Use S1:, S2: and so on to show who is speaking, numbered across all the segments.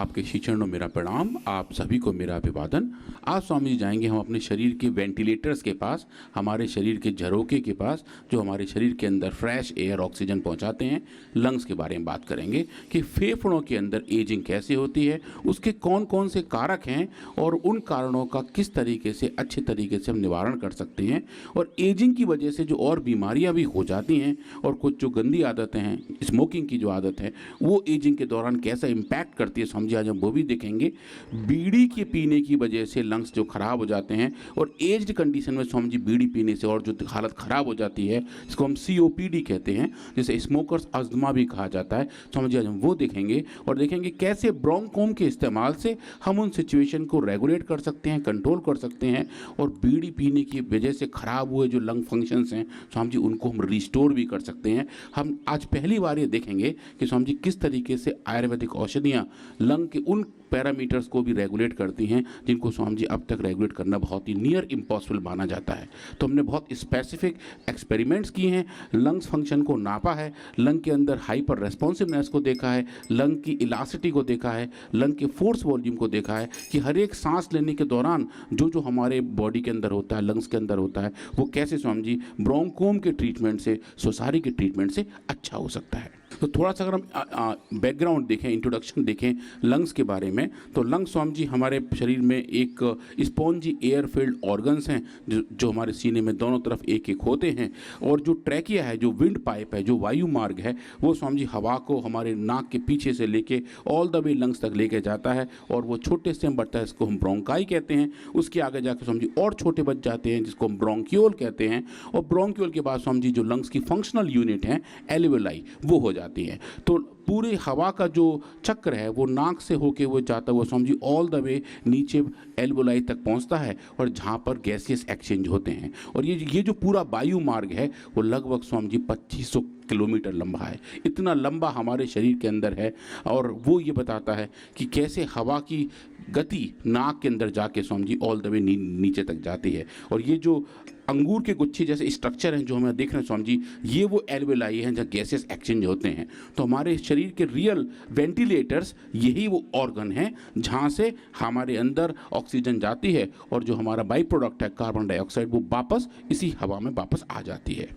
S1: आपके श्री चरणों मेरा प्रणाम, आप सभी को मेरा अभिवादन। आज स्वामी जी जाएंगे हम अपने शरीर के वेंटिलेटर्स के पास, हमारे शरीर के झरोखे के पास, जो हमारे शरीर के अंदर फ्रेश एयर ऑक्सीजन पहुंचाते हैं। लंग्स के बारे में बात करेंगे कि फेफड़ों के अंदर एजिंग कैसे होती है, उसके कौन कौन से कारक हैं और उन कारणों का किस तरीके से अच्छे तरीके से हम निवारण कर सकते हैं। और एजिंग की वजह से जो और बीमारियां भी हो जाती हैं और कुछ जो गंदी आदतें हैं, स्मोकिंग की जो आदत है, वो एजिंग के दौरान कैसा इम्पैक्ट करती है, समझिए आज हम वो भी देखेंगे। बीड़ी के पीने की वजह से लंग्स जो खराब हो जाते हैं और एज्ड कंडीशन में समझिए बीड़ी पीने से और जो हालत खराब हो जाती है, जिसको हम COPD कहते हैं, जिसे स्मोकर्स अस्थमा भी कहा जाता है, समझिए आज हम वो देखेंगे। और देखेंगे कैसे ब्रोंकोम के इस्तेमाल से हम उन सिचुएशन को रेगुलेट कर सकते हैं, कंट्रोल कर सकते हैं। और बीड़ी पीने की वजह से खराब हुए जो लंग फंक्शंस हैं, समझिए उनको हम रिस्टोर भी कर सकते हैं। हम आज पहली बार ये देखेंगे कि समझिए किस तरीके से आयुर्वेदिक औषधियाँ लंग के उन पैरामीटर्स को भी रेगुलेट करती हैं जिनको स्वामी जी अब तक रेगुलेट करना बहुत ही नियर इम्पॉसिबल माना जाता है। तो हमने बहुत स्पेसिफिक एक्सपेरिमेंट्स किए हैं, लंग्स फंक्शन को नापा है, लंग के अंदर हाइपर रेस्पॉन्सिवनेस को देखा है, लंग की इलास्टिसिटी को देखा है, लंग के फोर्स वॉल्यूम को देखा है कि हर एक सांस लेने के दौरान जो जो हमारे बॉडी के अंदर होता है, लंग्स के अंदर होता है, वो कैसे स्वामी जी ब्रोंकोम के ट्रीटमेंट से, सोसारी के ट्रीटमेंट से अच्छा हो सकता है। तो थोड़ा सा अगर हम बैकग्राउंड देखें, इंट्रोडक्शन देखें लंग्स के बारे में, तो लंग्स स्वामी जी हमारे शरीर में एक स्पॉन्जी एयर फील्ड ऑर्गन्स हैं जो हमारे सीने में दोनों तरफ एक एक होते हैं। और जो ट्रैकिया है, जो विंड पाइप है, जो वायु मार्ग है, वो स्वामी जी हवा को हमारे नाक के पीछे से लेके ऑल द वे लंग्स तक लेके जाता है। और वो छोटे से बढ़ता है, इसको हम ब्रोंकाई कहते हैं। उसके आगे जाकर स्वामी जी और छोटे बच जाते हैं, जिसको हम ब्रोंक्यूल कहते हैं। और ब्रोंक्यूल के बाद स्वामी जी जो लंग्स की फंक्शनल यूनिट है एल्वियोलाई, वो हो जाती है। तो पूरी हवा का जो चक्र है वो नाक से होके वो जाता हुआ Swami ji all the way नीचे एल्वियोलाई तक पहुंचता है, और जहां पर गैसियस एक्सचेंज होते हैं। और ये जो पूरा वायु मार्ग है वो लगभग स्वामी जी 2500 किलोमीटर लंबा है। इतना लंबा हमारे शरीर के अंदर है। और वो ये बताता है कि कैसे हवा की गति नाक के अंदर जाके Swami ji all the way नीचे तक जाती है। और ये जो अंगूर के गुच्छे जैसे स्ट्रक्चर हैं जो हमें देख रहे हैं स्वामी जी, ये वो एल्वियोलाई हैं जहाँ गैसेस एक्सचेंज होते हैं। तो हमारे शरीर के रियल वेंटिलेटर्स यही वो ऑर्गन हैं जहाँ से हमारे अंदर ऑक्सीजन जाती है और जो हमारा बाई प्रोडक्ट है कार्बन डाइऑक्साइड, वो वापस इसी हवा में वापस आ जाती है।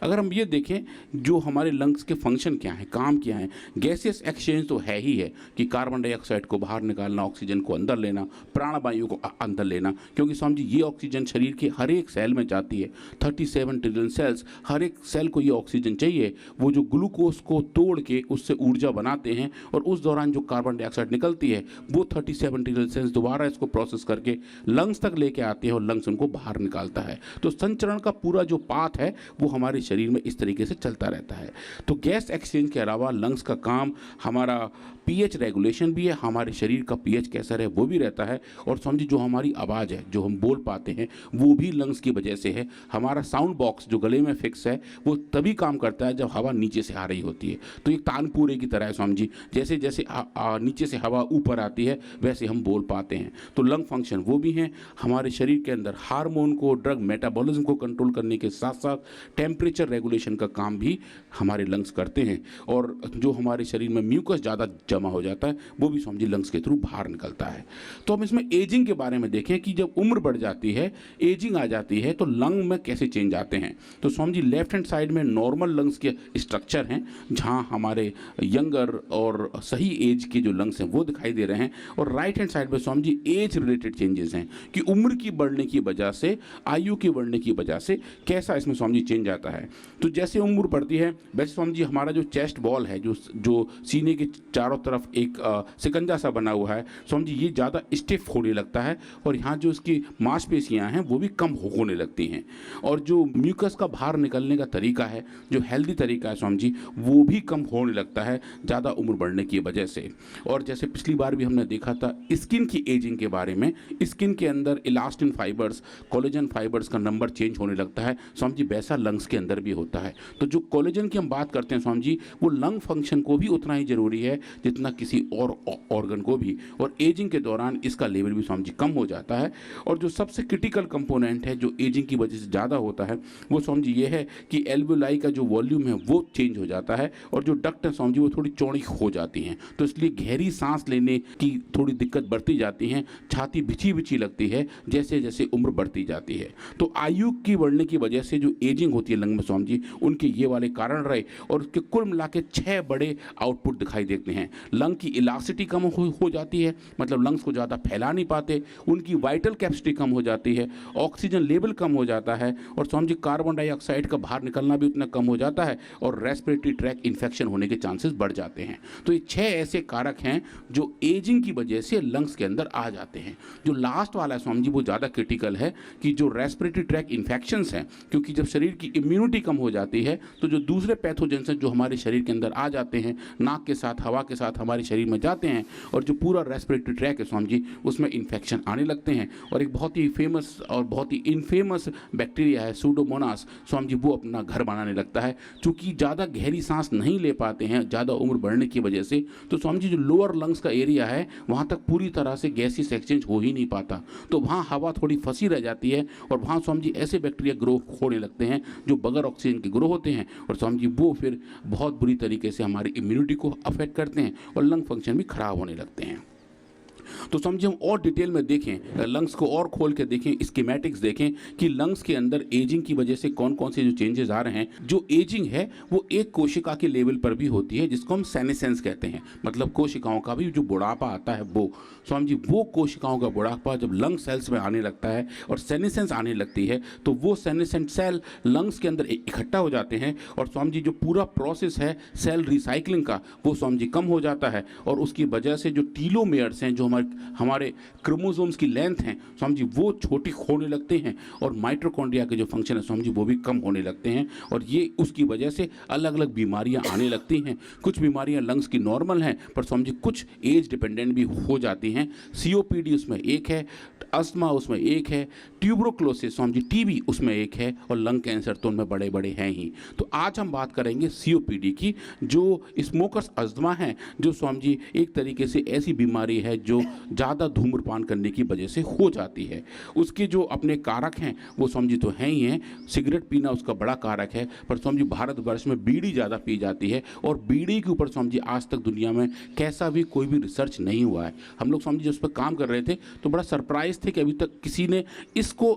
S1: अगर हम ये देखें जो हमारे लंग्स के फंक्शन क्या हैं, काम क्या हैं, गैसियस एक्सचेंज तो है ही है कि कार्बन डाइऑक्साइड को बाहर निकालना, ऑक्सीजन को अंदर लेना, प्राणवायु को अंदर लेना। क्योंकि समझिए ये ऑक्सीजन शरीर के हर एक सेल में जाती है। 37 ट्रिलियन सेल्स, हर एक सेल को ये ऑक्सीजन चाहिए। वो जो ग्लूकोज को तोड़ के उससे ऊर्जा बनाते हैं और उस दौरान जो कार्बन डाइऑक्साइड निकलती है वो 37 ट्रिलियन सेल्स दोबारा इसको प्रोसेस करके लंग्स तक लेके आते हैं और लंग्स उनको बाहर निकालता है। तो संचरण का पूरा जो पाथ है वो हमारे शरीर में इस तरीके से चलता रहता है। तो गैस एक्सचेंज के अलावा लंग्स का काम हमारा पीएच रेगुलेशन भी है, हमारे शरीर का पीएच कैसा रहे वो भी रहता है। और समझिए जो हमारी आवाज़ है, जो हम बोल पाते हैं, वो भी लंग्स की वजह से है। हमारा साउंड बॉक्स जो गले में फिक्स है वो तभी काम करता है जब हवा नीचे से आ रही होती है। तो एक तानपूरे की तरह है स्वामी जी, जैसे जैसे नीचे से हवा ऊपर आती है वैसे हम बोल पाते हैं। तो लंग फंक्शन वो भी हैं। हमारे शरीर के अंदर हार्मोन को, ड्रग मेटाबॉलिज्म को कंट्रोल करने के साथ साथ टेम्परेचर रेगुलेशन का काम भी हमारे लंग्स करते हैं। और जो हमारे शरीर में म्यूकस ज़्यादा जमा हो जाता है वो भी समझिए लंग्स के थ्रू बाहर निकलता है। तो हम इसमें एजिंग के बारे में देखें कि जब उम्र बढ़ जाती है, एजिंग आ जाती है, तो लंग में कैसे चेंज आते हैं। तो Swami ji left hand side में नॉर्मल लंग्स के स्ट्रक्चर हैं जहां हमारे यंगर और सही एज के जो लंग्स हैं वो दिखाई दे रहे हैं। और राइट हैंड साइड में Swami ji age related changes हैं कि उम्र की बढ़ने की वजह से, आयु की बढ़ने की वजह से कैसा इसमें स्वामी जी चेंज आता है। तो जैसे उम्र बढ़ती है वैसे स्वामी जी हमारा जो चेस्ट बॉल है, जो सीने के चारों तरफ एक सिकंजा सा बना हुआ है, स्वामी जी ये ज़्यादा स्टिफ होने लगता है और यहाँ जो इसकी मांसपेशियाँ हैं वो भी कम होने लगती हैं। और जो म्यूकस का बाहर निकलने का तरीका है, जो हेल्दी तरीका है स्वामी जी, वो भी कम होने लगता है ज़्यादा उम्र बढ़ने की वजह से। और जैसे पिछली बार भी हमने देखा था स्किन की एजिंग के बारे में, स्किन के अंदर इलास्टिन फाइबर्स, कोलेजन फाइबर्स का नंबर चेंज होने लगता है, स्वामी जी वैसा लंग्स लंग्स के अंदर भी होता है। तो जो कोलेजन की हम बात करते हैं स्वामी जी, वो लंग फंक्शन को भी उतना ही ज़रूरी है जितना किसी और ऑर्गन को भी, और एजिंग के दौरान इसका लेवल भी स्वामी जी कम हो जाता है। और जो सबसे क्रिटिकल कंपोनेंट है जो एजिंग की वजह से ज़्यादा होता है वो स्वामी जी ये है कि एल्वेओलाई का जो वॉल्यूम है वो चेंज हो जाता है, और जो डक्ट है स्वामी जी वो थोड़ी चौड़ी हो जाती हैं, तो इसलिए गहरी सांस लेने की थोड़ी दिक्कत बढ़ती जाती है, छाती बिछी बिछी लगती है जैसे जैसे उम्र बढ़ती जाती है। तो आयु की बढ़ने की वजह से जो एजिंग होती है लंग में स्वामी जी, उनके ये वाले कारण रहे, और उसके कुल मिला के 6 बड़े आउटपुट दिखाई देते हैं। लंग की इलास्टिसिटी कम हो जाती है, मतलब लंग्स को ज़्यादा फैला नहीं पाते, उनकी वाइटल कैपेसिटी कम हो जाती है, ऑक्सीजन लेवल कम हो जाता है, और स्वामी जी कार्बन डाइऑक्साइड का बाहर निकलना भी उतना कम हो जाता है, और रेस्पिरेटरी ट्रैक इन्फेक्शन होने के चांसेस बढ़ जाते हैं। तो ये 6 ऐसे कारक हैं जो एजिंग की वजह से लंग्स के अंदर आ जाते हैं। जो लास्ट वाला है स्वामी जी वो ज़्यादा क्रिटिकल है कि जो रेस्पिरेटरी ट्रैक इन्फेक्शंस हैं, क्योंकि जब शरीर की इम्यूनिटी कम हो जाती है तो जो दूसरे पैथोजेंस हैं जो हमारे शरीर के अंदर आ जाते हैं, नाक के साथ हवा के साथ हमारे शरीर में जाते हैं, और जो पूरा रेस्पिरेटरी ट्रैक है स्वामी जी उसमें इन्फेक्शन आने लगते हैं। और एक बहुत ही फेमस और बहुत ही इनफेमस बैक्टीरिया है सूडोमोनास स्वामी जी, वो अपना घर बनाने लगता है। चूँकि ज़्यादा गहरी सांस नहीं ले पाते हैं ज़्यादा उम्र बढ़ने की वजह से, तो स्वामी जी जो लोअर लंग्स का एरिया है वहाँ तक पूरी तरह से गैसेस एक्सचेंज हो ही नहीं पाता, तो वहाँ हवा थोड़ी फंसी रह जाती है, और वहाँ स्वामी जी ऐसे बैक्टीरिया ग्रो होने लगते हैं जो बगैर ऑक्सीजन के ग्रो होते हैं, और स्वामी जी वो फिर बहुत बुरी तरीके से हमारी इम्यूनिटी को अफेक्ट करते हैं और लंग फंक्शन भी खराब होने लगते हैं। तो समझिए हम और डिटेल में देखें, लंग्स को और खोल के देखें, स्कीमेटिक्स देखें कि लंग्स के अंदर एजिंग की वजह से कौन कौन से जो चेंजेस आ रहे हैं। जो एजिंग है वो एक कोशिका के लेवल पर भी होती है जिसको हम सेनेसेंस कहते हैं, मतलब कोशिकाओं का भी जो बुढ़ापा आता है वो स्वामी जी, वो कोशिकाओं का बुढ़ापा जब लंग सेल्स में आने लगता है और सेनेसेंस आने लगती है तो वो सेनेसेंट सेल लंग्स के अंदर इकट्ठा हो जाते हैं, और स्वामी जी जो पूरा प्रोसेस है सेल रिसाइकलिंग का वो स्वामी जी कम हो जाता है, और उसकी वजह से जो टीलोमेयर्स हैं जो हमारे क्रोमोसोम्स की लेंथ हैं स्वामी जी वो छोटी होने लगते हैं, और माइटोकॉन्ड्रिया के जो फंक्शन है स्वामी जी वो भी कम होने लगते हैं, और ये उसकी वजह से अलग अलग बीमारियां आने लगती हैं। कुछ बीमारियां लंग्स की नॉर्मल हैं पर स्वामी जी कुछ एज डिपेंडेंट भी हो जाती हैं। COPD उसमें एक है, अस्थमा उसमें एक है, ट्यूबरोक्लोसिस स्वामी जी TB उसमें एक है, और लंग कैंसर तो उनमें बड़े बड़े हैं ही। तो आज हम बात करेंगे COPD की, जो स्मोकर्स अस्थमा है, जो स्वामी जी एक तरीके से ऐसी बीमारी है जो ज़्यादा धूम्रपान करने की वजह से हो जाती है। उसके जो अपने कारक हैं वो स्वामी जी तो हैं ही हैं, सिगरेट पीना उसका बड़ा कारक है, पर स्वामी जी भारतवर्ष में बीड़ी ज़्यादा पी जाती है, और बीड़ी के ऊपर स्वामी जी आज तक दुनिया में कैसा भी कोई भी रिसर्च नहीं हुआ है। हम लोग स्वामी जी उस पर काम कर रहे थे तो बड़ा सरप्राइज थे कि अभी तक किसी ने इसको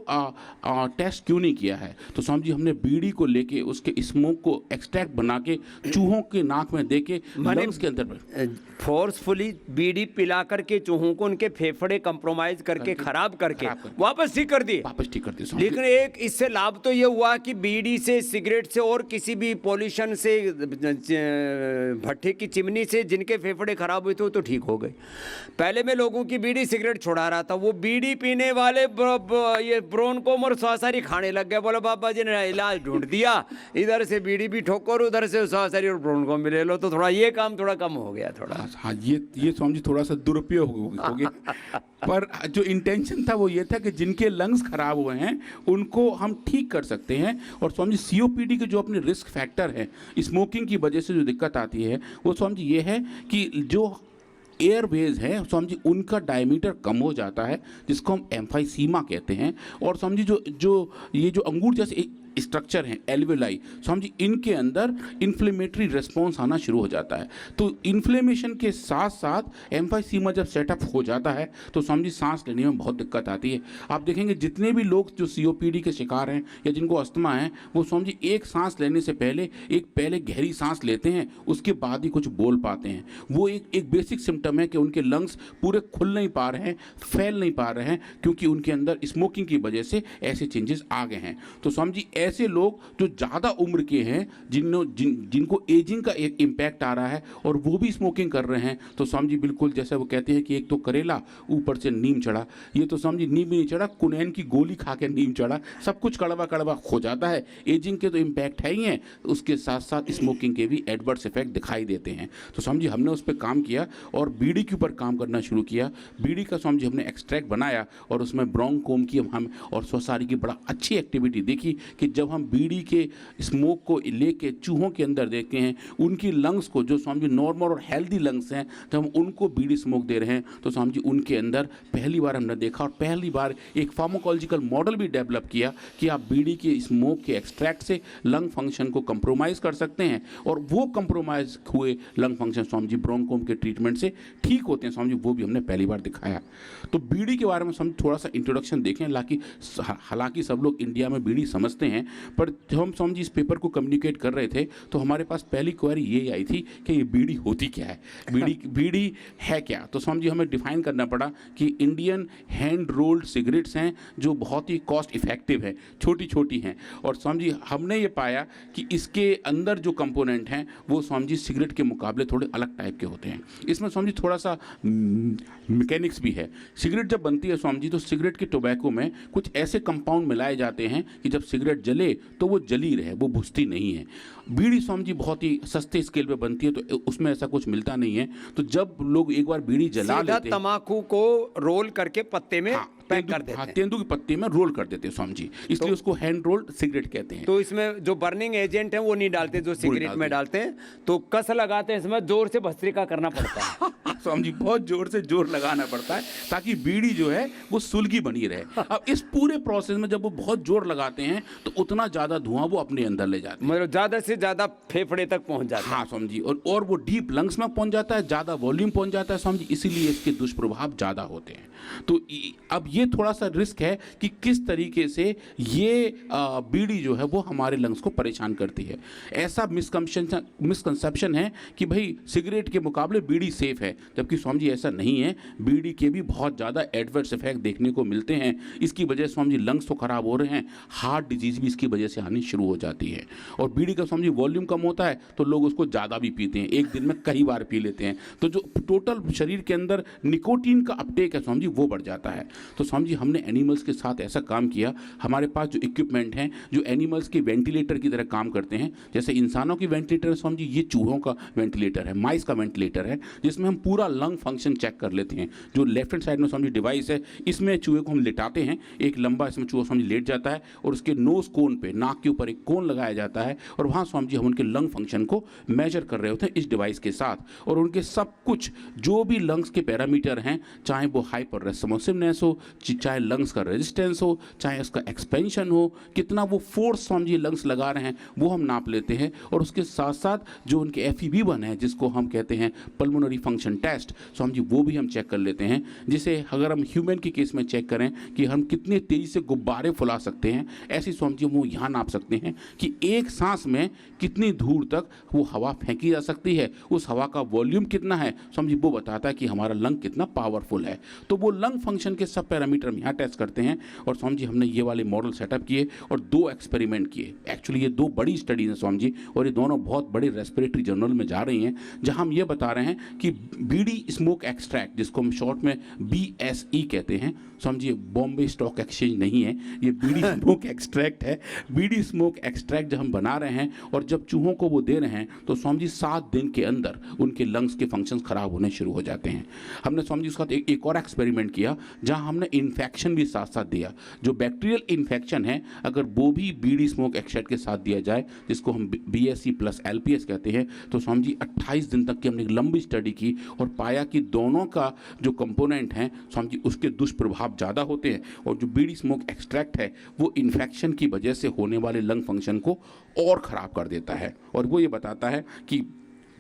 S1: टेस्ट क्यों नहीं किया है। तो स्वामी जी हमने बीड़ी को लेके उसके स्मोक को एक्सट्रैक्ट बना के चूहों के नाक में दे के लंग्स के अंदर
S2: फोर्सफुली बीड़ी पिला करके चूहों को उनके फेफड़े कंप्रोमाइज करके खराब करके वापस ठीक कर दिए। लेकिन एक इससे लाभ तो ये हुआ कि बीड़ी से, सिगरेट से और किसी भी पॉल्यूशन से, भट्ठे की चिमनी से जिनके फेफड़े खराब हुए थे वो तो ठीक हो गए। पहले मैं लोगों की बीड़ी सिगरेट छुड़ा रहा था, वो बीड़ी पीने वाले ये ब्रोनकोम और श्वासारी खाने लग गए। बोले बाबा जी ने इलाज ढूंढ दिया, इधर से बीड़ी भी ठोको और उधर से श्वासारी और ब्रोनकोम भी ले लो, तो थोड़ा ये काम थोड़ा कम हो गया थोड़ा।
S1: हाँ, ये स्वामी जी थोड़ा सा दुरुपयोग हो गया, पर जो इंटेंशन था वो ये था कि जिनके लंग्स खराब हुए हैं उनको हम ठीक कर सकते हैं। और स्वामी जी COPD के जो अपने रिस्क फैक्टर हैं, स्मोकिंग की वजह से जो दिक्कत आती है वो स्वामी जी ये है कि जो एयरवेज है स्वामी जी उनका डायमीटर कम हो जाता है, जिसको हम एम्फाइसीमा कहते हैं। और स्वामी जी ये जो अंगूर जैसे स्ट्रक्चर हैं एल्वेलाई स्वामी जी, इनके अंदर इन्फ्लेमेटरी रिस्पॉन्स आना शुरू हो जाता है। तो इन्फ्लेमेशन के साथ साथ एम्फाइसीमा जब सेटअप हो जाता है तो स्वामी जी सांस लेने में बहुत दिक्कत आती है। आप देखेंगे जितने भी लोग जो COPD के शिकार हैं या जिनको अस्थमा है वो स्वामी जी एक सांस लेने से पहले गहरी सांस लेते हैं, उसके बाद ही कुछ बोल पाते हैं। वो एक बेसिक सिम्टम है कि उनके लंग्स पूरे खुल नहीं पा रहे हैं, फैल नहीं पा रहे हैं, क्योंकि उनके अंदर स्मोकिंग की वजह से ऐसे चेंजेस आ गए हैं। तो स्वामी जी ऐसे लोग जो ज़्यादा उम्र के हैं, जिनको एजिंग का एक इम्पैक्ट आ रहा है और वो भी स्मोकिंग कर रहे हैं, तो स्वामी जी बिल्कुल जैसे वो कहते हैं कि एक तो करेला ऊपर से नीम चढ़ा, ये तो स्वामी जी नीम भी नहीं चढ़ा, कुनैन की गोली खा के नीम चढ़ा, सब कुछ कड़वा कड़वा हो जाता है। एजिंग के तो इम्पैक्ट है ही हैं, उसके साथ साथ स्मोकिंग के भी एडवर्स इफेक्ट दिखाई देते हैं। तो स्वामी जी हमने उस पर काम किया और बीड़ी के ऊपर काम करना शुरू किया। बीड़ी का स्वामी जी हमने एक्सट्रैक्ट बनाया और उसमें ब्रोंकोम की हम और श्वासारी की बड़ा अच्छी एक्टिविटी देखी कि जब हम बीड़ी के स्मोक को लेके चूहों के अंदर देखते हैं, उनकी लंग्स को, जो स्वामी जी नॉर्मल और हेल्दी लंग्स हैं, जब हम उनको बीड़ी स्मोक दे रहे हैं तो स्वामी जी उनके अंदर पहली बार हमने देखा और पहली बार एक फार्माकोलॉजिकल मॉडल भी डेवलप किया कि आप बीड़ी के स्मोक के एक्सट्रैक्ट से लंग फंक्शन को कंप्रोमाइज़ कर सकते हैं, और वो कंप्रोमाइज़ हुए लंग फंक्शन स्वामी जी ब्रोंकोम के ट्रीटमेंट से ठीक होते हैं स्वामी जी, वो भी हमने पहली बार दिखाया। तो बीड़ी के बारे में हम थोड़ा सा इंट्रोडक्शन देखें, हालांकि सब लोग इंडिया में बीड़ी समझते हैं, पर जब हम स्वामी जी इस पेपर को कम्युनिकेट कर रहे थे तो हमारे पास पहली क्वेरी ये आई थी कि ये बीड़ी होती क्या है, बीड़ी है क्या। तो स्वामी जी हमें डिफाइन करना पड़ा कि इंडियन हैंड रोल्ड सिगरेट्स हैं जो बहुत ही कॉस्ट इफेक्टिव है, छोटी छोटी हैं, और स्वामी जी हमने ये पाया कि इसके अंदर जो कंपोनेंट हैं वो स्वामी जी सिगरेट के मुकाबले थोड़े अलग टाइप के होते हैं। इसमें स्वामी जी थोड़ा सा मैकेनिक्स भी है। सिगरेट जब बनती है स्वामी जी तो सिगरेट के टोबैको में कुछ ऐसे कंपाउंड मिलाए जाते हैं कि जब सिगरेट जले तो वो जली रहे, वो बुझती नहीं है। बीड़ी स्वामी जी बहुत ही सस्ते स्केल पे बनती है तो उसमें ऐसा कुछ मिलता नहीं है। तो जब लोग एक बार बीड़ी जला लेते हैं,
S2: तंबाकू को रोल करके पत्ते में पैक कर देते हैं,
S1: तेंदू के पत्ते में रोल कर देते हैं स्वामी जी, इसलिए उसको हैंड रोल्ड सिगरेट कहते हैं।
S2: तो इसमें जो बर्निंग एजेंट है वो नहीं डालते जो सिगरेट में डालते हैं, तो कस लगाते हैं, इसमें जोर से भस्त्रिका करना पड़ता है।
S1: स्वामी जी बहुत जोर से जोर लगाना पड़ता है ताकि बीड़ी जो है वो सुलगी बनी रहे। अब इस पूरे प्रोसेस में जब वो बहुत जोर लगाते हैं तो उतना ज्यादा धुआं वो अपने अंदर ले जाते हैं,
S2: मतलब ज्यादा से ज्यादा फेफड़े तक पहुंच जाता है।
S1: हाँ स्वामी जी, और वो डीप लंग्स में पहुंच जाता है, ज्यादा वॉल्यूम पहुंच जाता है स्वामी जी, इसीलिए इसके दुष्प्रभाव ज्यादा होते हैं। तो अब ये थोड़ा सा रिस्क है कि किस तरीके से ये बीड़ी जो है वो हमारे लंग्स को परेशान करती है। ऐसा मिसकंसेप्शन है कि भाई सिगरेट के मुकाबले बीड़ी सेफ है, जबकि स्वामी जी ऐसा नहीं है। बीड़ी के भी बहुत ज़्यादा एडवर्स इफेक्ट देखने को मिलते हैं। इसकी वजह से स्वामी जी लंग्स तो खराब हो रहे हैं, हार्ट डिजीज भी इसकी वजह से आनी शुरू हो जाती है। और बीड़ी का स्वामी जी वॉल्यूम कम होता है तो लोग उसको ज़्यादा भी पीते हैं, एक दिन में कई बार पी लेते हैं, तो जो टोटल शरीर के अंदर निकोटीन का अपटेक है स्वामी जी वो बढ़ जाता है। तो स्वामी जी हमने एनिमल्स के साथ ऐसा काम किया, हमारे पास जो इक्विपमेंट हैं जो एनिमल्स के वेंटिलेटर की तरह काम करते हैं, जैसे इंसानों की वेंटिलेटर है स्वामी जी, ये चूहों का वेंटिलेटर है, माइस का वेंटिलेटर है, जिसमें हम पूरा लंग फंक्शन चेक कर लेते हैं। जो लेफ्ट हैंड साइड में स्वामी जी डिवाइस है, इसमें चूहे को हम लिटाते हैं, एक लंबा इसमें चूहा स्वामी जी लेट जाता है और उसके नोज कोन पे, नाक के ऊपर एक कोन लगाया जाता है, और वहाँ स्वामी जी हम उनके लंग फंक्शन को मेजर कर रहे होते हैं इस डिवाइस के साथ। और उनके सब कुछ जो भी लंग्स के पैरामीटर हैं, चाहे वो हाइपर रेस्पॉन्सिवनेस हो, चाहे लंग्स का रेजिस्टेंस हो, चाहे उसका एक्सपेंशन हो, कितना वो फोर्स स्वामी जी लंग्स लगा रहे हैं वो हम नाप लेते हैं। और उसके साथ साथ जो उनके FEV1 है, जिसको हम कहते हैं pulmonary function test, Swami ji वो भी हम चेक कर लेते हैं। जिसे अगर हम ह्यूमन के केस में चेक करें कि हम कितने तेजी से गुब्बारे फुला सकते हैं, ऐसी स्वामी जी वो यहाँ नाप सकते हैं कि एक सांस में कितनी दूर तक वो हवा फेंकी जा सकती है, उस हवा का वॉल्यूम कितना है, स्वामी जी वो बताता है कि हमारा लंग कितना पावरफुल है। तो वो लंग फंक्शन के सब पैरामीटर हम यहाँ टेस्ट करते हैं। और स्वामी जी हमने ये वाले मॉडल सेटअप किए और 2 एक्सपेरिमेंट किए। एक्चुअली ये 2 बड़ी स्टडीज हैं स्वामी जी, और ये दोनों बहुत बड़े रेस्पिरेटरी जर्नल में जा रही हैं, जहाँ हम ये बता रहे हैं कि बीड़ी स्मोक एक्सट्रैक्ट, जिसको हम शॉर्ट में BSE कहते हैं स्वामी जी, बॉम्बे स्टॉक एक्सचेंज नहीं है, ये बीड़ी स्मोक एक्सट्रैक्ट है। बीड़ी स्मोक एक्सट्रैक्ट जब हम बना रहे हैं और जब चूहों को वो दे रहे हैं तो स्वामी जी 7 दिन के अंदर उनके लंग्स के फंक्शंस खराब होने शुरू हो जाते हैं। हमने स्वामी जी उसके साथ एक और एक्सपेरिमेंट किया, जहां हमने इन्फेक्शन भी साथ साथ दिया। जो बैक्टीरियल इन्फेक्शन है, अगर वो भी बीड़ी स्मोक एक्सट्रैक्ट के साथ दिया जाए, जिसको हम BSE + LPS कहते हैं, तो स्वामी जी 28 दिन तक की हमने एक लंबी स्टडी की और पाया कि दोनों का जो कंपोनेंट हैं स्वामी जी उसके दुष्प्रभाव ज़्यादा होते हैं। और जो बीड़ी स्मोक एक्सट्रैक्ट है वो इन्फेक्शन की वजह से होने वाले लंग फंक्शन को और ख़राब कर देता है, और वो ये बताता है कि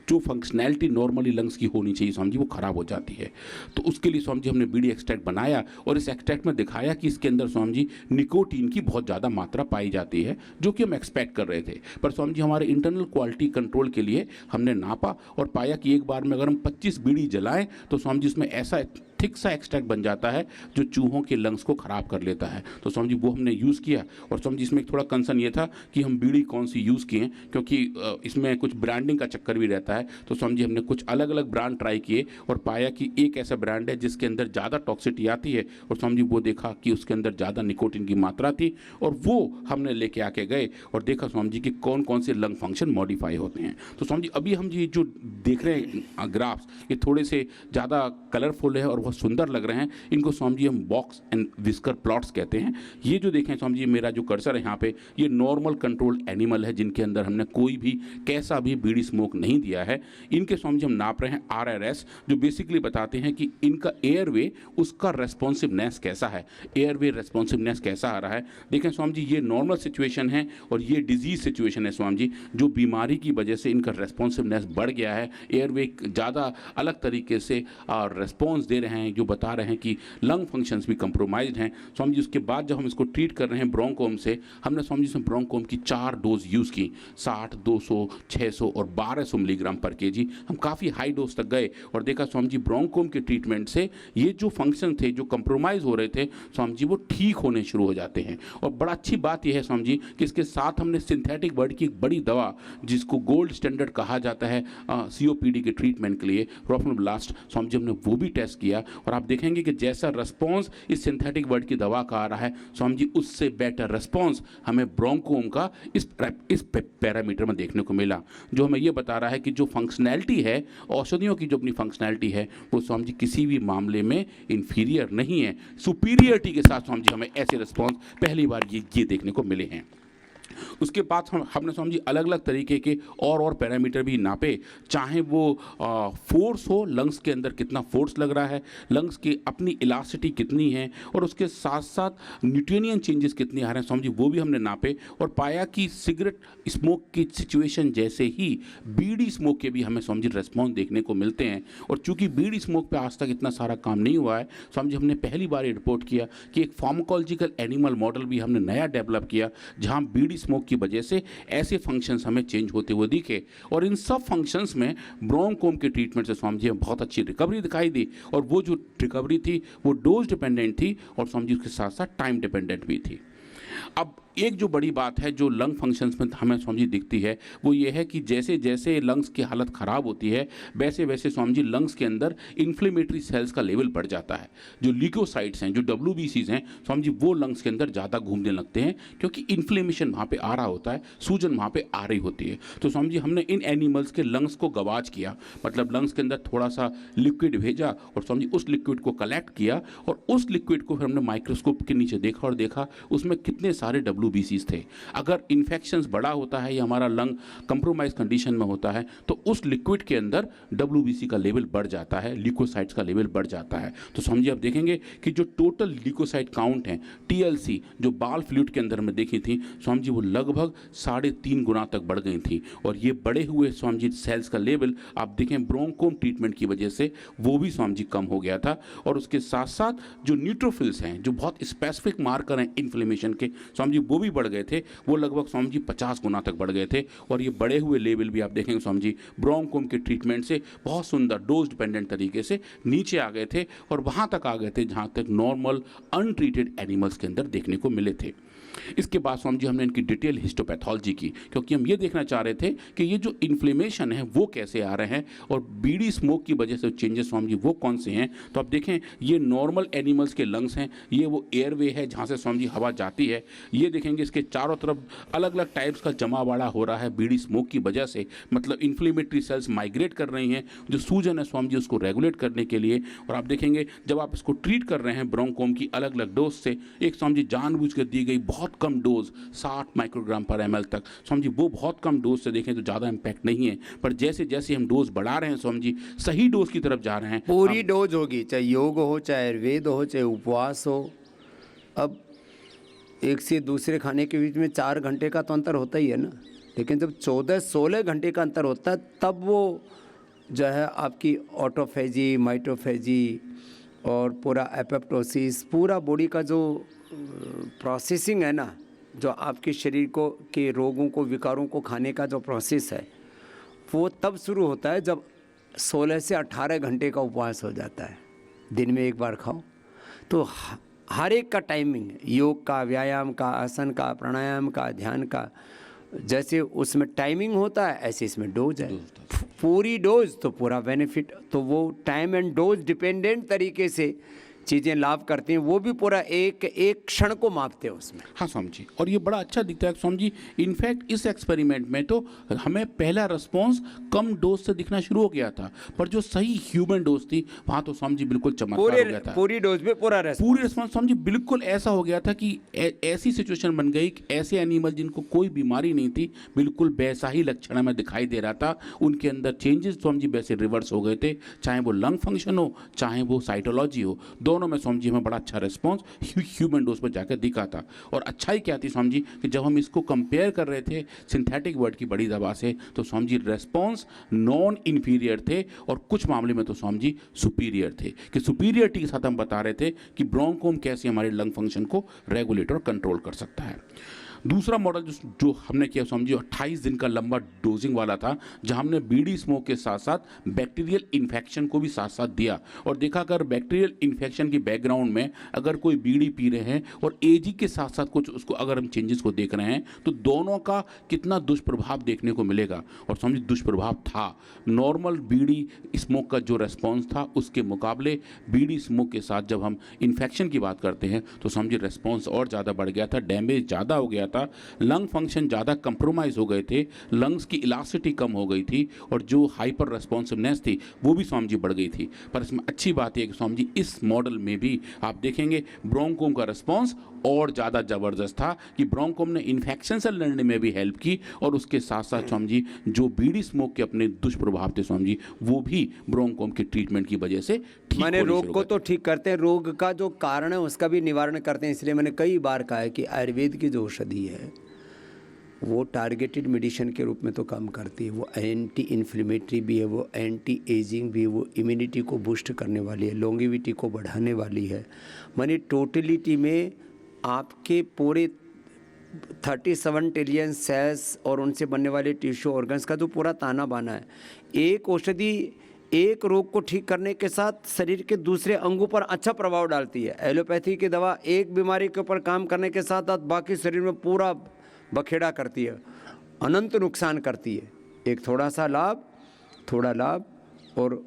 S1: जो फंक्शनैलिटी नॉर्मली लंग्स की होनी चाहिए स्वामी जी वो खराब हो जाती है। तो उसके लिए स्वामी जी हमने बीड़ी एक्सट्रैक्ट बनाया और इस एक्सट्रैक्ट में दिखाया कि इसके अंदर स्वामी जी निकोटीन की बहुत ज़्यादा मात्रा पाई जाती है, जो कि हम एक्सपेक्ट कर रहे थे। पर स्वामी जी हमारे इंटरनल क्वालिटी कंट्रोल के लिए हमने नापा और पाया कि एक बार में अगर हम 25 बीड़ी जलाएं तो स्वामी जी उसमें ऐसा थिक सा एक्सट्रैक्ट बन जाता है जो चूहों के लंग्स को ख़राब कर लेता है। तो स्वामी जी वो हमने यूज़ किया। और स्वामी जी इसमें थोड़ा कंसर्न ये था कि हम बीड़ी कौन सी यूज़ किए, क्योंकि इसमें कुछ ब्रांडिंग का चक्कर भी रहता है। तो स्वामी जी हमने कुछ अलग अलग ब्रांड ट्राई किए और पाया कि एक ऐसा ब्रांड है जिसके अंदर ज़्यादा टॉक्सिटी आती है, और स्वामी जी वो देखा कि उसके अंदर ज़्यादा निकोटीन की मात्रा थी, और वो हमने लेके आके गए और देखा स्वामी जी कि कौन कौन से लंग फंक्शन मॉडिफाई होते हैं। तो स्वामी जी अभी हम ये जो देख रहे हैं ग्राफ्स, ये थोड़े से ज़्यादा कलरफुल है और बहुत सुंदर लग रहे हैं, इनको स्वामी जी हम बॉक्स एंड विस्कर प्लॉट्स कहते हैं। ये जो देखें स्वामी जी, मेरा जो कर्सर है यहाँ पे, ये नॉर्मल कंट्रोल एनिमल है जिनके अंदर हमने कोई भी कैसा भी बीड़ी स्मोक नहीं दिया है। इनके स्वामी जी हम नाप रहे हैं RRS, जो बेसिकली बताते हैं कि इनका एयरवे, उसका रेस्पॉन्सिवनेस कैसा है, एयरवे रेस्पॉन्सिवनेस कैसा आ रहा है। देखें स्वामी जी, ये नॉर्मल सिचुएशन है और ये डिजीज सिचुएशन है स्वामी जी, जो बीमारी की वजह से इनका रेस्पॉन्सिवनेस बढ़ गया है, एयरवे ज़्यादा अलग तरीके से रेस्पॉन्स दे रहे हैं, जो बता रहे हैं कि लंग फंक्शंस भी कंप्रोमाइज्ड हैं स्वामी जी। उसके बाद जब हम इसको ट्रीट कर रहे हैं ब्रोंकोम से, हमने स्वामी जी इसमें ब्रोंकोम की 4 डोज यूज़ की, 60, 200, 600 और 1200 मिलीग्राम पर केजी। हम काफ़ी हाई डोज तक गए और देखा स्वामी जी ब्रोंकोम के ट्रीटमेंट से ये जो फंक्शन थे, जो कंप्रोमाइज़ हो रहे थे स्वामी जी, वो ठीक होने शुरू हो जाते हैं। और बड़ा अच्छी बात यह है स्वामी जी कि इसके साथ हमने सिंथेटिक वर्ड की एक बड़ी दवा, जिसको गोल्ड स्टैंडर्ड कहा जाता है COPD के ट्रीटमेंट के लिए, रोफेनाब्लास्ट, स्वामी जी हमने वो भी टेस्ट किया और आप देखेंगे कि जैसा रिस्पॉन्स इस सिंथेटिक वर्ड की दवा का आ रहा है स्वामी जी, उससे बेटर रिस्पॉन्स हमें ब्रोंकोम का इस पैरामीटर में देखने को मिला, जो हमें ये बता रहा है कि जो फंक्शनैलिटी है औषधियों की, जो अपनी फंक्शनैलिटी है, वो स्वामी जी किसी भी मामले में इंफीरियर नहीं है, सुपीरियरिटी के साथ स्वामी जी हमें ऐसे रिस्पॉन्स पहली बार ये देखने को मिले हैं। उसके बाद हमने स्वामी जी अलग अलग तरीके के और पैरामीटर भी नापे, चाहे वो फोर्स हो, लंग्स के अंदर कितना फोर्स लग रहा है, लंग्स की अपनी इलास्टिसिटी कितनी है, और उसके साथ साथ न्यूट्रिनियन चेंजेस कितने आ रहे हैं स्वामी जी, वो भी हमने नापे और पाया कि सिगरेट स्मोक की सिचुएशन जैसे ही बीड़ी स्मोक के भी हमें स्वामी जी रेस्पॉन्स देखने को मिलते हैं। और चूंकि बीड़ी स्मोक पे आज तक इतना सारा काम नहीं हुआ है स्वामी जी, हमने पहली बार ये रिपोर्ट किया कि एक फार्माकोलॉजिकल एनिमल मॉडल भी हमने नया डेवलप किया, जहां बीड़ी स्मोक की वजह से ऐसे फंक्शंस हमें चेंज होते हुए दिखे। और इन सब फंक्शंस में ब्रोंकोम के ट्रीटमेंट से स्वामी जी हमें बहुत अच्छी रिकवरी दिखाई दी, और वो जो रिकवरी थी वो डोज डिपेंडेंट थी और स्वामी जी उसके साथ साथ टाइम डिपेंडेंट भी थी। अब एक जो बड़ी बात है जो लंग फंक्शंस में हमें स्वामी जी दिखती है, वो ये है कि जैसे जैसे लंग्स की हालत ख़राब होती है, वैसे वैसे स्वामी जी लंग्स के अंदर इन्फ्लेमेटरी सेल्स का लेवल बढ़ जाता है। जो ल्यूकोसाइट्स हैं, जो WBCs हैं स्वामी जी, वो लंग्स के अंदर ज़्यादा घूमने लगते हैं, क्योंकि इन्फ्लेमेशन वहाँ पे आ रहा होता है, सूजन वहाँ पे आ रही होती है। तो स्वामी जी हमने इन एनिमल्स के लंग्स को गवाच किया, मतलब लंग्स के अंदर थोड़ा सा लिक्विड भेजा और स्वामी जी उस लिक्विड को कलेक्ट किया, और उस लिक्विड को फिर हमने माइक्रोस्कोप के नीचे देखा और देखा उसमें कितने सारे WBCs थे। अगर इन्फेक्शंस बड़ा होता है या हमारा लंग कंप्रोमाइज कंडीशन में होता है, तो उस लिक्विड के अंदर WBC का लेवल बढ़ जाता है, ल्यूकोसाइट्स का लेवल बढ़ जाता है। तो समझिए, आप देखेंगे कि जो टोटल ल्यूकोसाइट काउंट है, TLC, जो बाल फ्लूइड के अंदर में देखी थी स्वामी जी, वो लगभग 3.5 गुना तक बढ़ गई थी। और ये बढ़े हुए स्वामी जी सेल्स का लेवल आप देखें ब्रोंकोम ट्रीटमेंट की वजह से वो भी स्वामी जी कम हो गया था। और उसके साथ साथ जो न्यूट्रोफिल्स हैं, जो बहुत स्पेसिफिक मार्कर हैं इन्फ्लेमेशन के स्वामी जी, वो भी बढ़ गए थे, वो लगभग स्वामी जी 50 गुना तक बढ़ गए थे। और ये बढ़े हुए लेवल भी आप देखेंगे स्वामी जी ब्रोंकोम के ट्रीटमेंट से बहुत सुंदर डोज डिपेंडेंट तरीके से नीचे आ गए थे, और वहाँ तक आ गए थे जहाँ तक नॉर्मल अनट्रीटेड एनिमल्स के अंदर देखने को मिले थे। इसके बाद स्वामी जी हमने इनकी डिटेल हिस्टोपैथोलॉजी की, क्योंकि हम ये देखना चाह रहे थे कि ये जो इन्फ्लेमेशन है वो कैसे आ रहे हैं, और बीड़ी स्मोक की वजह से चेंजेस स्वामी जी वो कौन से हैं। तो आप देखें, ये नॉर्मल एनिमल्स के लंग्स हैं, ये वो एयरवे है जहाँ से स्वामी जी हवा जाती है। ये देखेंगे इसके चारों तरफ अलग अलग टाइप्स का जमावाड़ा हो रहा है बीड़ी स्मोक की वजह से, मतलब इन्फ्लेमेटरी सेल्स माइग्रेट कर रही हैं, जो सूजन है स्वामी जी उसको रेगुलेट करने के लिए। और आप देखेंगे जब आप इसको ट्रीट कर रहे हैं ब्रोंकोम की अलग अलग डोज से, एक स्वामी जी जानबूझ कर दी गई बहुत कम डोज 60 माइक्रोग्राम पर ml तक, स्वामी जी वो बहुत कम डोज से देखें तो ज़्यादा इम्पैक्ट नहीं है, पर जैसे जैसे हम डोज बढ़ा रहे हैं स्वामी जी सही डोज की तरफ जा रहे हैं।
S2: पूरी डोज होगी, चाहे योग हो, चाहे आयुर्वेद हो, चाहे उपवास हो। अब एक से दूसरे खाने के बीच में 4 घंटे का तो अंतर होता ही है ना, लेकिन जब 14-16 घंटे का अंतर होता है, तब वो जो है आपकी ऑटोफेजी, माइटोफेजी और पूरा एपोप्टोसिस, पूरा बॉडी का जो प्रोसेसिंग है ना, जो आपके शरीर को के रोगों को, विकारों को खाने का जो प्रोसेस है, वो तब शुरू होता है जब 16 से 18 घंटे का उपवास हो जाता है। दिन में एक बार खाओ। तो हर एक का टाइमिंग, योग का, व्यायाम का, आसन का, प्राणायाम का, ध्यान का, जैसे उसमें टाइमिंग होता है ऐसे इसमें डोज है। पूरी डोज तो पूरा बेनिफिट, तो वो टाइम एंड डोज डिपेंडेंट तरीके से चीजें लाभ करती हैं, वो भी पूरा एक एक क्षण को मापते हैं उसमें।
S1: हाँ स्वामी जी, और ये बड़ा अच्छा दिखता है स्वामी जी। इनफैक्ट इस एक्सपेरिमेंट में तो हमें पहला रिस्पॉन्स कम डोज से दिखना शुरू हो गया था, पर जो सही ह्यूमन डोज थी वहाँ तो स्वामी जी बिल्कुल चमत्कार हो गया था।
S2: पूरी डोज में पूरी
S1: रिस्पॉन्स स्वामी जी बिल्कुल ऐसा हो गया था कि ऐसी सिचुएशन बन गई कि ऐसे एनिमल जिनको कोई बीमारी नहीं थी, बिल्कुल वैसा ही लक्षण हमें दिखाई दे रहा था। उनके अंदर चेंजेस स्वामी जी वैसे रिवर्स हो गए थे, चाहे वो लंग फंक्शन हो चाहे वो साइटोलॉजी हो, दोनों में स्वामी जी हमें बड़ा अच्छा रिस्पॉन्स ह्यूमन डोज पर जाकर दिखा था। और अच्छाई क्या थी स्वामी जी कि जब हम इसको कंपेयर कर रहे थे सिंथेटिक वर्ड की बड़ी दवा से, तो Swami ji response non inferior थे और कुछ मामले में तो स्वामी जी सुपीरियर थे। कि सुपीरियरिटी के साथ हम बता रहे थे कि ब्रोंकोम कैसे हमारे लंग फंक्शन को रेगुलेट और कंट्रोल कर सकता है। दूसरा मॉडल जो हमने किया स्वामी जी 28 दिन का लंबा डोजिंग वाला था, जहां हमने बीड़ी स्मोक के साथ साथ बैक्टीरियल इन्फेक्शन को भी साथ साथ दिया और देखा अगर बैक्टीरियल इन्फेक्शन की बैकग्राउंड में अगर कोई बीड़ी पी रहे हैं और एजी के साथ साथ कुछ उसको अगर हम चेंजेस को देख रहे हैं तो दोनों का कितना दुष्प्रभाव देखने को मिलेगा। और स्वामी जी दुष्प्रभाव था, नॉर्मल बीड़ी स्मोक का जो रेस्पॉन्स था उसके मुकाबले बीड़ी स्मोक के साथ जब हम इन्फेक्शन की बात करते हैं तो स्वामी जी रेस्पॉन्स और ज़्यादा बढ़ गया था, डैमेज ज़्यादा हो गया था, लंग फंक्शन ज़्यादा कंप्रोमाइज हो गए थे, लंग्स की इलास्टिसिटी कम हो गई थी और जो हाइपर रेस्पॉन्सिवनेस थी वो भी स्वामी जी बढ़ गई थी। पर इसमें अच्छी बात है कि स्वामी जी इस मॉडल में भी आप देखेंगे ब्रोंकोम का रेस्पॉन्स और ज़्यादा ज़बरदस्त था कि ब्रोंकोम ने इन्फेक्शन से लड़ने में भी हेल्प की और उसके साथ साथ स्वामी जी जो बीड़ी स्मोक के अपने दुष्प्रभाव थे स्वामी जी वो भी ब्रोंकोम के ट्रीटमेंट की वजह से ठीक
S2: मैंने रोग को तो ठीक करते हैं, रोग का जो कारण है उसका भी निवारण करते हैं। इसलिए मैंने कई बार कहा है कि आयुर्वेद की जो औषधि है वो टारगेटेड मेडिसिन के रूप में तो काम करती है, वो एंटी इन्फ्लेमेटरी भी है, वो एंटी एजिंग भी है, वो इम्यूनिटी को बूस्ट करने वाली है, लॉन्गेविटी को बढ़ाने वाली है। माने टोटलिटी में आपके पूरे 37 ट्रिलियन सेल्स और उनसे बनने वाले टिश्यू ऑर्गन्स का जो पूरा ताना बाना है, एक औषधि एक रोग को ठीक करने के साथ शरीर के दूसरे अंगों पर अच्छा प्रभाव डालती है। एलोपैथी की दवा एक बीमारी के ऊपर काम करने के साथ साथ बाकी शरीर में पूरा बखेड़ा करती है, अनंत नुकसान करती है। एक थोड़ा लाभ और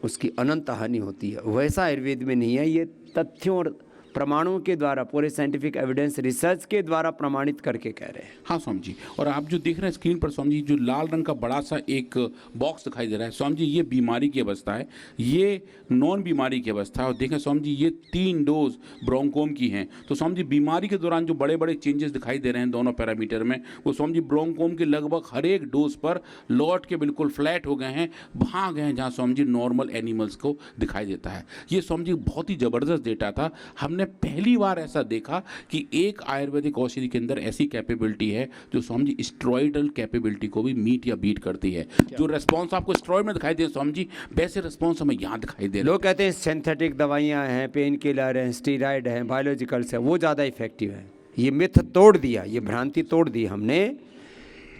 S2: उसकी अनंत हानि होती है। वैसा आयुर्वेद में नहीं है। ये तथ्यों और प्रमाणों के द्वारा, पूरे साइंटिफिक एविडेंस रिसर्च के द्वारा प्रमाणित करके कह रहे हैं।
S1: हाँ स्वामी जी, और आप जो देख रहे हैं स्क्रीन पर स्वामी जी जो लाल रंग का बड़ा सा एक बॉक्स दिखाई दे रहा है स्वामी जी, ये बीमारी की अवस्था है, ये नॉन बीमारी की अवस्था है। और देखें स्वामी जी ये 3 डोज ब्रोंकोम की हैं। तो स्वामी जी बीमारी के दौरान जो बड़े बड़े चेंजेस दिखाई दे रहे हैं दोनों पैरामीटर में, वो स्वामी जी ब्रोंकोम के लगभग हर एक डोज पर लौट के बिल्कुल फ्लैट हो गए हैं, भाग गए हैं, जहाँ स्वामी जी नॉर्मल एनिमल्स को दिखाई देता है। ये स्वामी जी बहुत ही ज़बरदस्त डेटा था। हमने पहली बार ऐसा देखा कि एक आयुर्वेदिक औषधि के अंदर ऐसी कैपेबिलिटी है जो स्वामी जी स्टेरॉइडल कैपेबिलिटी को भी मीट या बीट करती है। जो रेस्पॉन्स आपको स्टेरॉइड में दिखाई दे स्वामी जी, वैसे रेस्पॉन्स हमें यहाँ दिखाई दे रहा है।
S2: लोग कहते हैं सिंथेटिक दवाइयाँ हैं, पेन किलर हैं, स्टीरॉइड हैं, बायोलॉजिकल्स हैं, वो ज़्यादा इफेक्टिव है। ये मिथ तोड़ दिया, ये भ्रांति तोड़ दी हमने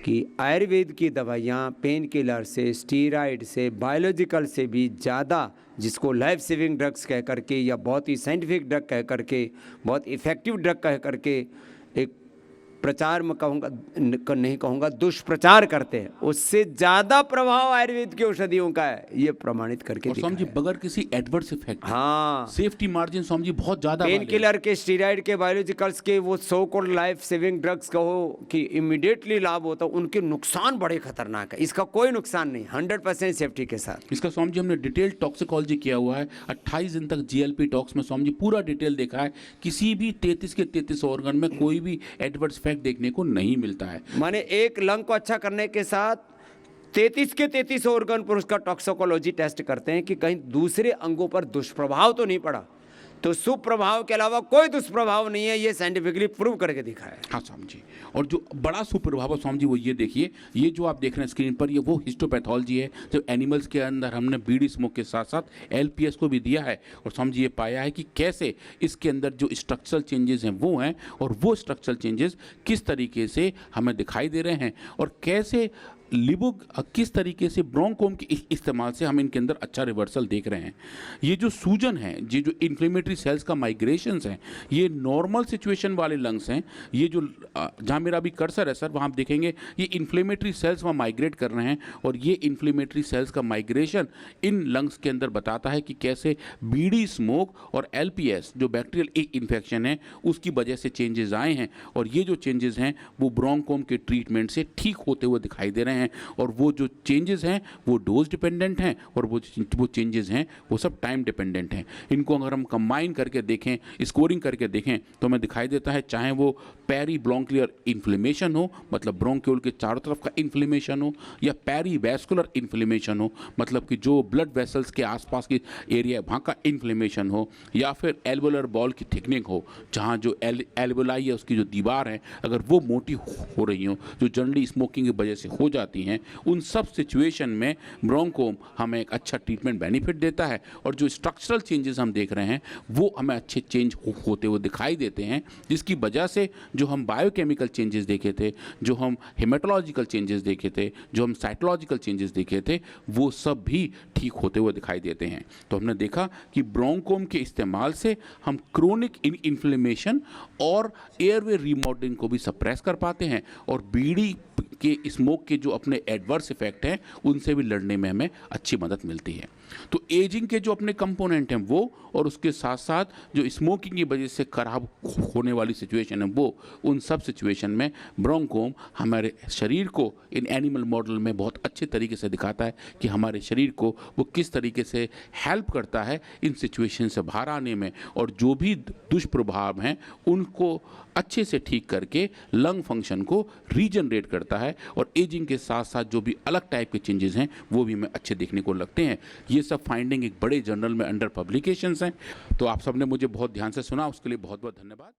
S2: कि आयुर्वेद की दवाइयाँ पेन किलर से, स्टीरॉइड से, बायोलॉजिकल से भी ज़्यादा, जिसको लाइफ सेविंग ड्रग्स कह करके या बहुत ही साइंटिफिक ड्रग कह करके, बहुत इफ़ेक्टिव ड्रग कह करके एक प्रचार में नहीं कहूँगा दुष्प्रचार करते हैं, उससे ज़्यादा प्रभाव आयुर्वेद की औषधियों का है, ये प्रमाणित करके
S1: स्वामी जी बगैर किसी एडवर्स इफेक्ट,
S2: हाँ,
S1: सेफ्टी मार्जिन स्वामी जी बहुत ज़्यादा।
S2: पेन किलर के, स्टीरॉइड के, बायोलॉजिकल्स के, वो so called life saving drugs कहो कि इमीडिएटली लाभ होता है, उनके नुकसान बड़े खतरनाक है। इसका कोई नुकसान नहीं, 100% सेफ्टी के साथ।
S1: इसका स्वामी जी हमने डिटेल टॉक्सिकोलॉजी किया हुआ है, 28 दिन तक GLP टॉक्स में स्वामी जी पूरा डिटेल देखा है। किसी भी 33 के 33 ऑर्गन में कोई भी एडवर्स देखने को नहीं मिलता है।
S2: माने एक लंग को अच्छा करने के साथ 33 के 33 ऑर्गन पर उसका टॉक्सिकोलॉजी टेस्ट करते हैं कि कहीं दूसरे अंगों पर दुष्प्रभाव तो नहीं पड़ा। तो सुप्रभाव के अलावा कोई दुष्प्रभाव नहीं है, ये साइंटिफिकली प्रूव करके दिखा है।
S1: हाँ स्वामी जी, और जो बड़ा सुप्रभाव है स्वामी जी वो ये देखिए, ये जो आप देख रहे हैं स्क्रीन पर, ये वो हिस्टोपैथोलॉजी है जो एनिमल्स के अंदर हमने बीड़ी स्मोक के साथ साथ LPS को भी दिया है। और स्वामी जी ये पाया है कि कैसे इसके अंदर जो स्ट्रक्चरल चेंजेस हैं वो हैं, और वो स्ट्रक्चरल चेंजेस किस तरीके से हमें दिखाई दे रहे हैं, और कैसे लिबुक किस तरीके से ब्रोंकोम के इस्तेमाल से हम इनके अंदर अच्छा रिवर्सल देख रहे हैं। ये जो सूजन है, ये जो इन्फ्लेमेटरी सेल्स का माइग्रेशंस हैं, ये नॉर्मल सिचुएशन वाले लंग्स हैं। ये जो जहाँ मेरा अभी कर्सर है सर, वहाँ आप देखेंगे ये इन्फ्लेमेटरी सेल्स वहाँ माइग्रेट कर रहे हैं, और ये इन्फ्लेमेटरी सेल्स का माइग्रेशन इन लंग्स के अंदर बताता है कि कैसे बीड़ी स्मोक और एलपीएस जो बैक्टीरियल इन्फेक्शन है उसकी वजह से चेंजेस आए हैं, और ये जो चेंजेस हैं वो ब्रोंकोम के ट्रीटमेंट से ठीक होते हुए दिखाई दे रहे हैं। और वो जो चेंजेस हैं वो डोज डिपेंडेंट हैं, और वो चेंजेस हैं वो सब टाइम डिपेंडेंट हैं। इनको अगर हम कंबाइन करके देखें, स्कोरिंग करके देखें, तो हमें दिखाई देता है चाहे वो पेरी ब्रोंकियल इन्फ्लेमेशन हो, मतलब ब्रोंक्यूल के चारों तरफ का इन्फ्लेमेशन हो, या पेरी वैस्कुलर इन्फ्लेमेशन हो, मतलब कि जो ब्लड वेसल्स के आसपास की एरिया वहाँ का इन्फ्लेमेशन हो, या फिर एल्वोलर बॉल की थिकनिंग हो, जहाँ जो एल्वोलाई है उसकी जो दीवार है अगर वो मोटी हो रही हो, जो जनरली स्मोकिंग की वजह से हो जाती हैं, उन सब सिचुएशन में ब्रोंकोम हमें एक अच्छा ट्रीटमेंट बेनिफिट देता है। और जो स्ट्रक्चरल चेंजेस हम देख रहे हैं वो हमें अच्छे चेंज होते हुए दिखाई देते हैं, जिसकी वजह से जो हम बायोकेमिकल चेंजेस देखे थे, जो हम हेमेटोलॉजिकल चेंजेस देखे थे, जो हम साइटोलॉजिकल चेंजेस देखे थे, वो सब भी ठीक होते हुए दिखाई देते हैं। तो हमने देखा कि ब्रोंकोम के इस्तेमाल से हम क्रोनिक इन्फ्लेमेशन और एयरवे रीमॉडलिंग को भी सप्रेस कर पाते हैं, और बीड़ी के स्मोक के जो अपने एडवर्स इफेक्ट हैं उनसे भी लड़ने में हमें अच्छी मदद मिलती है। तो एजिंग के जो अपने कंपोनेंट हैं वो, और उसके साथ साथ जो स्मोकिंग की वजह से खराब होने वाली सिचुएशन है वो, उन सब सिचुएशन में ब्रोंकोम हमारे शरीर को इन एनिमल मॉडल में बहुत अच्छे तरीके से दिखाता है कि हमारे शरीर को वो किस तरीके से हेल्प करता है इन सिचुएशन से बाहर आने में, और जो भी दुष्प्रभाव हैं उनको अच्छे से ठीक करके लंग फंक्शन को रीजनरेट करता है, और एजिंग के साथ साथ जो भी अलग टाइप के चेंजेस हैं वो भी हमें अच्छे देखने को लगते हैं। ये सब फाइंडिंग एक बड़े जर्नल में अंडर पब्लिकेशंस हैं। तो आप सबने मुझे बहुत ध्यान से सुना, उसके लिए बहुत बहुत धन्यवाद।